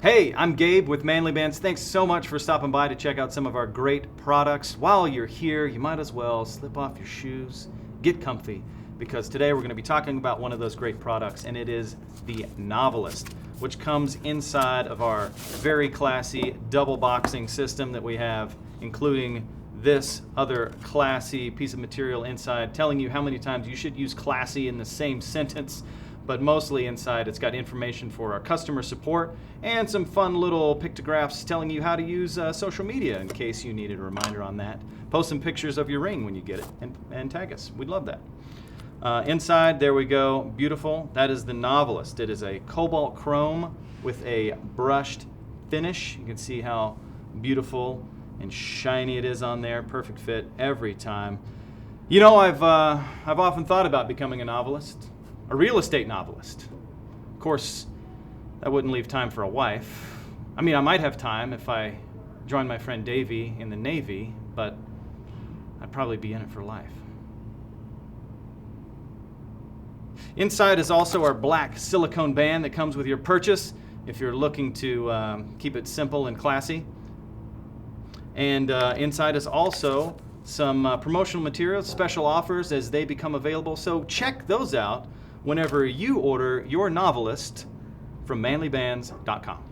Hey, I'm Gabe with Manly Bands. Thanks so much for stopping by to check out some of our great products. While you're here, you might as well slip off your shoes, get comfy, because today we're going to be talking about one of those great products, and it is the Novelist, which comes inside of our very classy double boxing system that we have, including this other classy piece of material inside, telling you how many times you should use classy in the same sentence. But mostly inside it's got information for our customer support and some fun little pictographs telling you how to use social media in case you needed a reminder on that. Post some pictures of your ring when you get it and tag us. We'd love that. Inside, there we go, beautiful. That is the Novelist. It is a cobalt chrome with a brushed finish. You can see how beautiful and shiny it is on there. Perfect fit every time. You know, I've often thought about becoming a novelist. A real estate novelist. Of course, that wouldn't leave time for a wife. I mean, I might have time if I joined my friend Davey in the Navy, but I'd probably be in it for life. Inside is also our black silicone band that comes with your purchase if you're looking to keep it simple and classy. And inside is also some promotional materials, special offers as they become available, so check those out whenever you order your Novelist from manlybands.com.